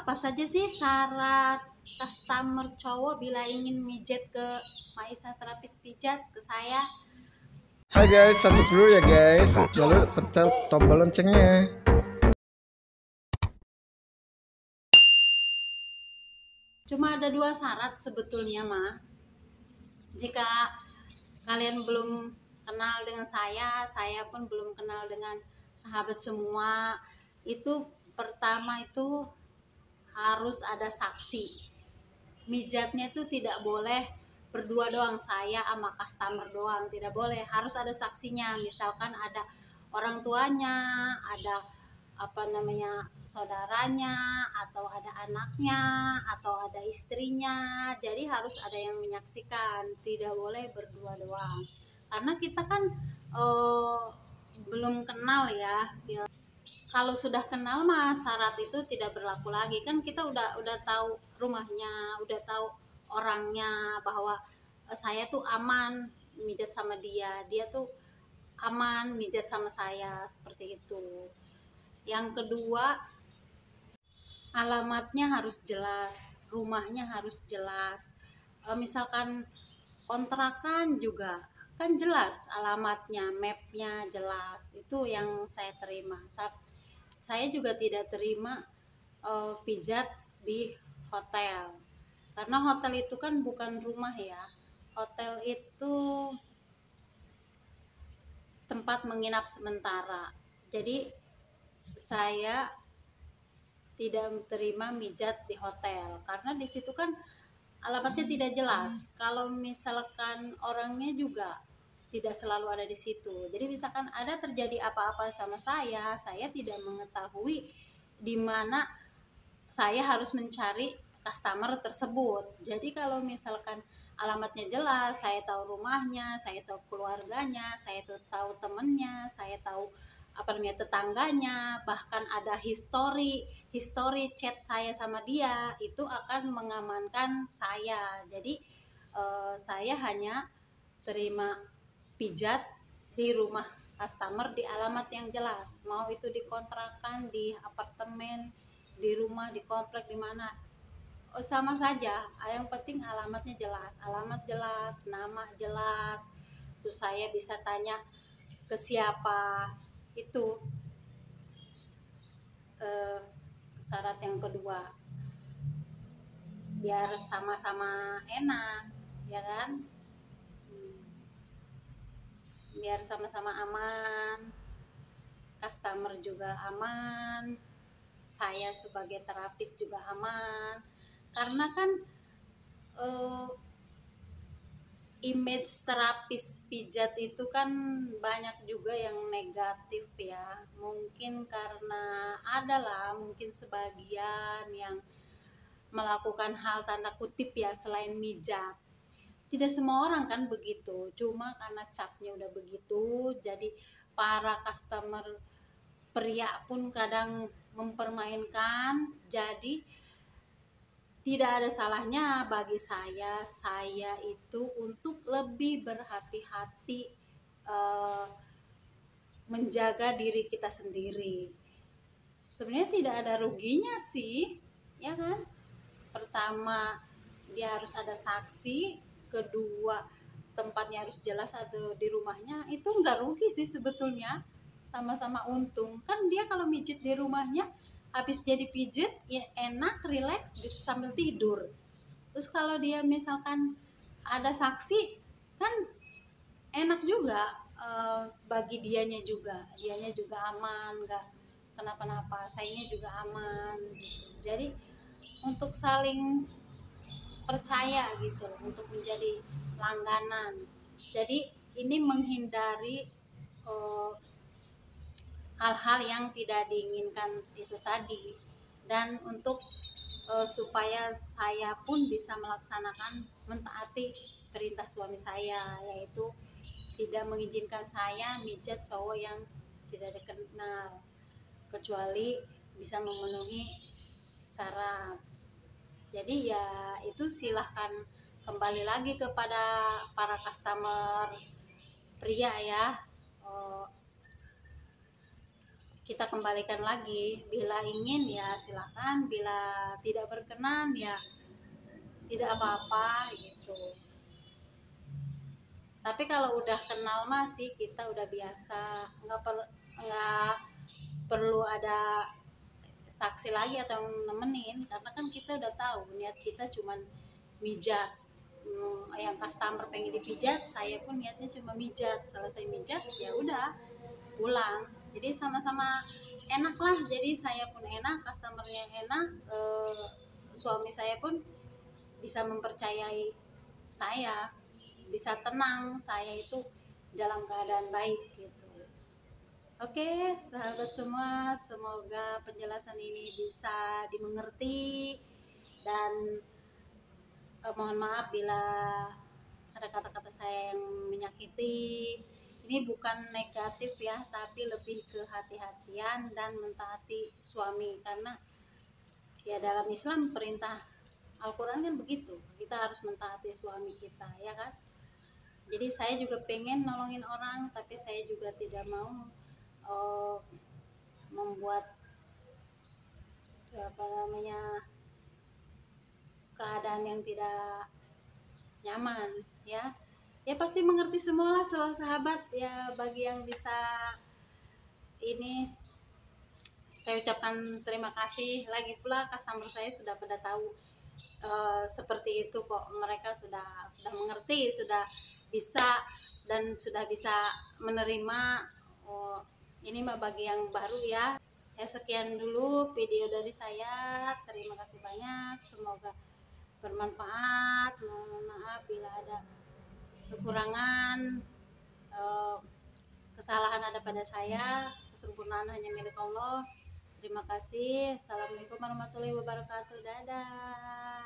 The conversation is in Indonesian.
Apa saja sih syarat customer cowok bila ingin mijet ke Maisa terapis pijat ke saya? Hai guys, subscribe dulu ya guys. Jangan lupa pencet tombol loncengnya. Cuma ada 2 syarat sebetulnya mah. Jika kalian belum kenal dengan saya pun belum kenal dengan sahabat semua. Itu pertama itu harus ada saksi. Mijatnya itu tidak boleh berdua doang, saya sama customer doang, tidak boleh, harus ada saksinya. Misalkan ada orang tuanya, ada saudaranya, atau ada anaknya, atau ada istrinya. Jadi harus ada yang menyaksikan, tidak boleh berdua doang, karena kita kan belum kenal ya. Kalau sudah kenal mah syarat itu tidak berlaku lagi, kan kita udah tahu rumahnya, udah tahu orangnya, bahwa saya tuh aman mijat sama dia, dia tuh aman mijat sama saya, seperti itu. Yang kedua, alamatnya harus jelas, rumahnya harus jelas. Misalkan kontrakan juga kan jelas alamatnya, mapnya jelas. Itu yang saya terima. Tapi saya juga tidak terima pijat di hotel, karena hotel itu kan bukan rumah ya. Hotel itu tempat menginap sementara. Jadi saya tidak terima mijat di hotel, karena di situ kan alamatnya tidak jelas. Kalau misalkan orangnya juga tidak selalu ada di situ. Jadi misalkan ada terjadi apa-apa sama saya tidak mengetahui di mana saya harus mencari customer tersebut. Jadi kalau misalkan alamatnya jelas, saya tahu rumahnya, saya tahu keluarganya, saya tahu temennya, saya tahu tetangganya, bahkan ada histori chat saya sama dia, itu akan mengamankan saya. Jadi saya hanya terima pijat di rumah customer di alamat yang jelas, mau itu di kontrakan, di apartemen, di rumah, di komplek, di mana, sama saja. Yang penting alamatnya jelas, alamat jelas, nama jelas, terus saya bisa tanya ke siapa. Itu syarat yang kedua, biar sama-sama enak ya kan, biar sama-sama aman, customer juga aman, saya sebagai terapis juga aman. Karena kan image terapis pijat itu kan banyak juga yang negatif ya. Mungkin karena mungkin sebagian yang melakukan hal tanda kutip ya selain mijat. Tidak semua orang kan begitu, cuma karena capnya udah begitu, jadi para customer pria pun kadang mempermainkan. Jadi tidak ada salahnya bagi saya itu untuk lebih berhati-hati, menjaga diri kita sendiri. Sebenarnya tidak ada ruginya sih, ya kan? Pertama, dia harus ada saksi. Kedua, tempatnya harus jelas, atau di rumahnya. Itu nggak rugi sih sebetulnya, sama-sama untung. Kan dia kalau mijit di rumahnya, habis dia dipijit ya enak, rileks, bisa sambil tidur. Terus kalau dia misalkan ada saksi, kan enak juga, bagi dianya juga aman, nggak kenapa-napa, sayanya juga aman gitu. Jadi untuk saling percaya gitu, untuk menjadi langganan. Jadi ini menghindari hal-hal yang tidak diinginkan itu tadi. Dan untuk supaya saya pun bisa melaksanakan, mentaati perintah suami saya, yaitu tidak mengizinkan saya mijat cowok yang tidak dikenal, kecuali bisa memenuhi syarat. Jadi ya itu silahkan kembali lagi kepada para customer pria ya. kita kembalikan lagi. Bila ingin ya silakan, bila tidak berkenan ya tidak apa-apa gitu. Tapi kalau udah kenal masih kita udah biasa, nggak perlu ada saksi lagi atau nemenin, karena kan kita udah tahu niat kita cuman mijat. Yang customer pengen dipijat, saya pun niatnya cuma mijat. Selesai mijat ya udah pulang. Jadi sama-sama enak lah. Jadi saya pun enak, customernya enak, suami saya pun bisa mempercayai saya, bisa tenang saya itu dalam keadaan baik gitu. Oke, sahabat semua, semoga penjelasan ini bisa dimengerti dan mohon maaf bila ada kata-kata saya yang menyakiti. Ini bukan negatif ya, tapi lebih ke hati-hatian dan mentaati suami, karena ya dalam Islam perintah Al-Quran kan begitu, kita harus mentaati suami kita, ya kan. Jadi saya juga pengen nolongin orang, tapi saya juga tidak mau membuat keadaan yang tidak nyaman, ya. Ya pasti mengerti semualah sahabat ya. Bagi yang bisa ini, saya ucapkan terima kasih. Lagi pula customer saya sudah pada tahu seperti itu kok. Mereka sudah mengerti, sudah bisa dan sudah bisa menerima. Ini mah bagi yang baru ya. Sekian dulu video dari saya. Terima kasih banyak. Semoga bermanfaat. Mohon maaf bila ada kekurangan, kesalahan ada pada saya. Kesempurnaan hanya milik Allah. Terima kasih. Assalamualaikum warahmatullahi wabarakatuh. Dadah.